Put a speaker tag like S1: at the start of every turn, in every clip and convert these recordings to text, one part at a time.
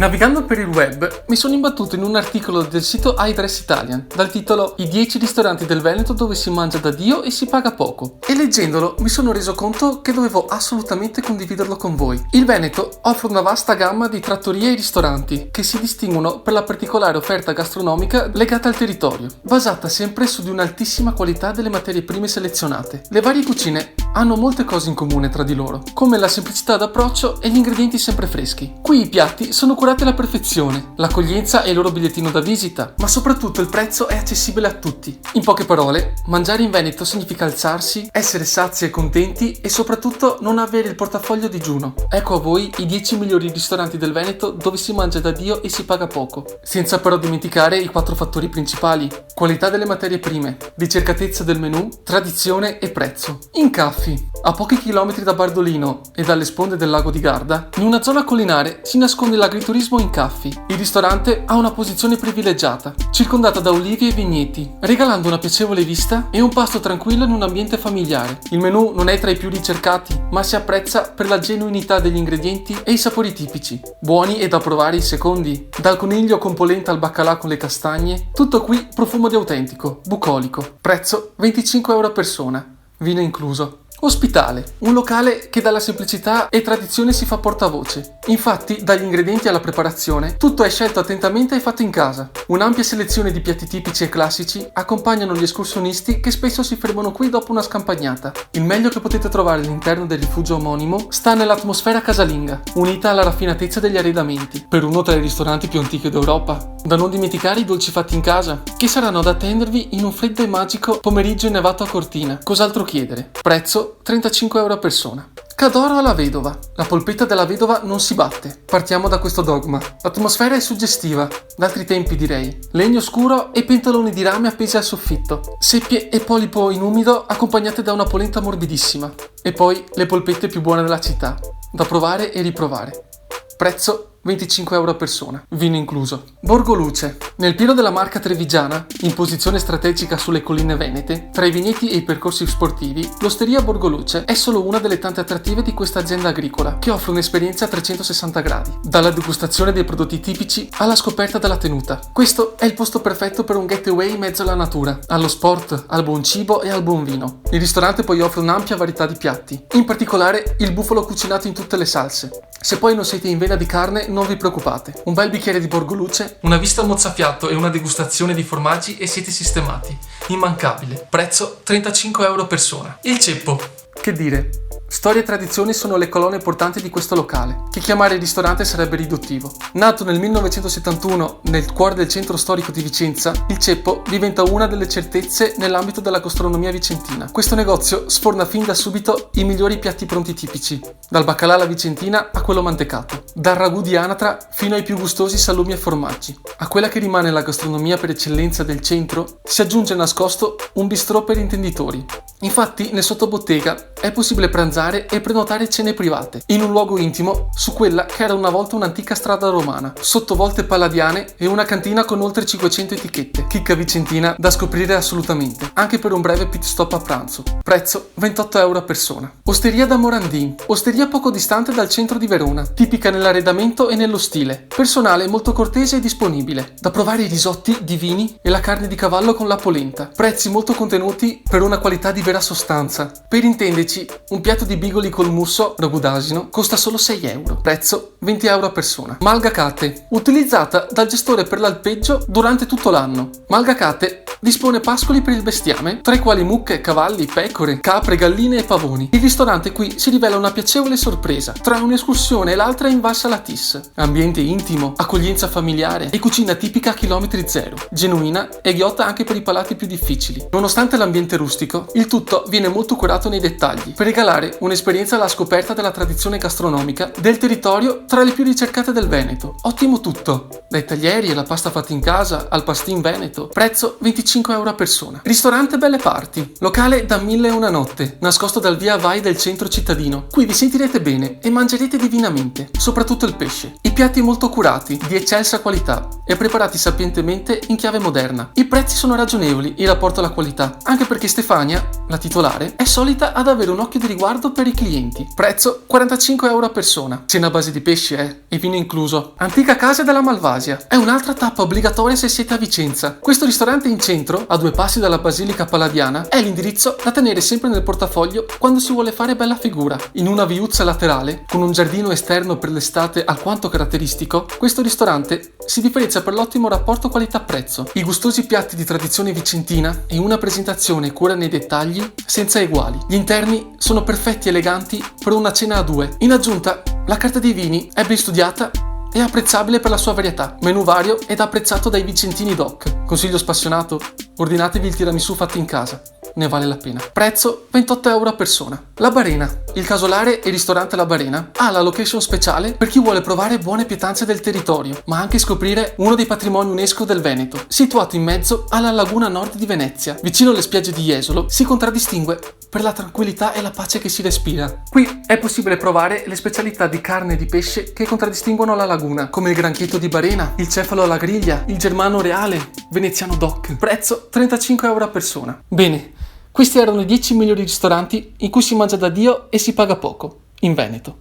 S1: Navigando per il web mi sono imbattuto in un articolo del sito iDress Italian dal titolo I 10 ristoranti del Veneto dove si mangia da Dio e si paga poco, e leggendolo mi sono reso conto che dovevo assolutamente condividerlo con voi. Il Veneto offre una vasta gamma di trattorie e ristoranti che si distinguono per la particolare offerta gastronomica legata al territorio, basata sempre su di un'altissima qualità delle materie prime selezionate. Le varie cucine hanno molte cose in comune tra di loro, come la semplicità d'approccio e gli ingredienti sempre freschi. Qui i piatti sono curati alla perfezione, l'accoglienza è il loro bigliettino da visita, ma soprattutto il prezzo è accessibile a tutti. In poche parole, mangiare in Veneto significa alzarsi, essere sazi e contenti e soprattutto non avere il portafoglio a digiuno. Ecco a voi i 10 migliori ristoranti del Veneto dove si mangia da Dio e si paga poco, senza però dimenticare i 4 fattori principali: qualità delle materie prime, ricercatezza del menù, tradizione e prezzo. Incaffi, a pochi chilometri da Bardolino e dalle sponde del lago di Garda, in una zona collinare si nasconde l'agriturismo Incaffi. Il ristorante ha una posizione privilegiata, circondata da olivi e vigneti, regalando una piacevole vista e un pasto tranquillo in un ambiente familiare. Il menù non è tra i più ricercati, ma si apprezza per la genuinità degli ingredienti e i sapori tipici, buoni e da provare i secondi. Dal coniglio con polenta al baccalà con le castagne, tutto qui profumo di autentico, bucolico. Prezzo 25 euro a persona, vino incluso. Ospitale, un locale che dalla semplicità e tradizione si fa portavoce. Infatti, dagli ingredienti alla preparazione, tutto è scelto attentamente e fatto in casa. Un'ampia selezione di piatti tipici e classici accompagnano gli escursionisti che spesso si fermano qui dopo una scampagnata. Il meglio che potete trovare all'interno del rifugio omonimo sta nell'atmosfera casalinga, unita alla raffinatezza degli arredamenti, per uno tra i ristoranti più antichi d'Europa. Da non dimenticare i dolci fatti in casa, che saranno ad attendervi in un freddo e magico pomeriggio innevato a Cortina. Cos'altro chiedere? Prezzo 35 euro a persona. Cadoro alla vedova. La polpetta della vedova non si batte. Partiamo da questo dogma. L'atmosfera è suggestiva, d'altri tempi direi. Legno scuro e pentoloni di rame appesi al soffitto. Seppie e polipo in umido accompagnate da una polenta morbidissima. E poi le polpette più buone della città, da provare e riprovare. Prezzo 25 euro a persona, vino incluso. Borgo Luce. Nel pieno della Marca Trevigiana, in posizione strategica sulle colline venete, tra i vigneti e i percorsi sportivi, l'osteria Borgo Luce è solo una delle tante attrattive di questa azienda agricola, che offre un'esperienza a 360 gradi, dalla degustazione dei prodotti tipici alla scoperta della tenuta. Questo è il posto perfetto per un getaway in mezzo alla natura, allo sport, al buon cibo e al buon vino. Il ristorante poi offre un'ampia varietà di piatti, in particolare il bufalo cucinato in tutte le salse. Se poi non siete in vena di carne, non vi preoccupate. Un bel bicchiere di Borgo Luce, una vista al mozzafiato e una degustazione di formaggi e siete sistemati. Immancabile. Prezzo 35 euro persona. Il ceppo. Che dire? Storia e tradizioni sono le colonne portanti di questo locale, che chiamare ristorante sarebbe riduttivo. Nato nel 1971 nel cuore del centro storico di Vicenza, il Ceppo diventa una delle certezze nell'ambito della gastronomia vicentina. Questo negozio sforna fin da subito i migliori piatti pronti tipici, dal baccalà alla vicentina a quello mantecato, dal ragù di anatra fino ai più gustosi salumi e formaggi. A quella che rimane la gastronomia per eccellenza del centro si aggiunge nascosto un bistrò per intenditori. Infatti nel sottobottega è possibile pranzare e prenotare cene private in un luogo intimo su quella che era una volta un'antica strada romana, sotto volte palladiane e una cantina con oltre 500 etichette. Chicca vicentina da scoprire assolutamente, anche per un breve pit stop a pranzo. Prezzo 28 euro a persona. Osteria da Morandin, osteria poco distante dal centro di Verona, tipica nell'arredamento e nello stile. Personale molto cortese e disponibile, da provare i risotti divini e la carne di cavallo con la polenta. Prezzi molto contenuti per una qualità di vera sostanza. Per intenderci, un piatto di bigoli col musso, ragù d'asino, costa solo 6 euro. Prezzo 20 euro a persona. Malga Cate, utilizzata dal gestore per l'alpeggio durante tutto l'anno. Malga Cate dispone pascoli per il bestiame, tra i quali mucche, cavalli, pecore, capre, galline e pavoni. Il ristorante qui si rivela una piacevole sorpresa, tra un'escursione e l'altra in Valsa Latis. Ambiente intimo, accoglienza familiare e cucina tipica a chilometri zero, genuina e ghiotta anche per i palati più difficili. Nonostante l'ambiente rustico, il tutto viene molto curato nei dettagli, per regalare un'esperienza alla scoperta della tradizione gastronomica del territorio tra le più ricercate del Veneto. Ottimo tutto, dai taglieri e la pasta fatta in casa al pastin veneto. Prezzo 25 euro a persona. Ristorante Belle Parti, locale da 1001 notte, nascosto dal via Vai del centro cittadino. Qui vi sentirete bene e mangerete divinamente, soprattutto il pesce. I piatti molto curati, di eccelsa qualità e preparati sapientemente in chiave moderna. I prezzi sono ragionevoli in rapporto alla qualità, anche perché Stefania, la titolare, è solita ad avere un occhio di riguardo riguardo per i clienti. Prezzo 45 euro a persona. Cena a base di pesce, e vino incluso. Antica Casa della Malvasia. È un'altra tappa obbligatoria se siete a Vicenza. Questo ristorante in centro, a 2 passi dalla Basilica Palladiana, è l'indirizzo da tenere sempre nel portafoglio quando si vuole fare bella figura. In una viuzza laterale, con un giardino esterno per l'estate alquanto caratteristico, questo ristorante si differenzia per l'ottimo rapporto qualità-prezzo, i gustosi piatti di tradizione vicentina e una presentazione e cura nei dettagli senza eguali. Gli interni sono perfetti e eleganti per una cena a 2. In aggiunta, la carta dei vini è ben studiata e apprezzabile per la sua varietà. Menù vario ed apprezzato dai vicentini doc. Consiglio spassionato: ordinatevi il tiramisù fatto in casa. Ne vale la pena. Prezzo 28 euro a persona. La Barena. Il casolare e ristorante La Barena ha la location speciale per chi vuole provare buone pietanze del territorio, ma anche scoprire uno dei patrimoni UNESCO del Veneto. Situato in mezzo alla laguna nord di Venezia, vicino alle spiagge di Jesolo, si contraddistingue per la tranquillità e la pace che si respira. Qui è possibile provare le specialità di carne e di pesce che contraddistinguono la laguna, come il granchetto di Barena, il cefalo alla griglia, il germano reale, veneziano doc. Prezzo 35 euro a persona. Bene, questi erano i 10 migliori ristoranti in cui si mangia da Dio e si paga poco, in Veneto.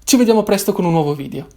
S1: Ci vediamo presto con un nuovo video.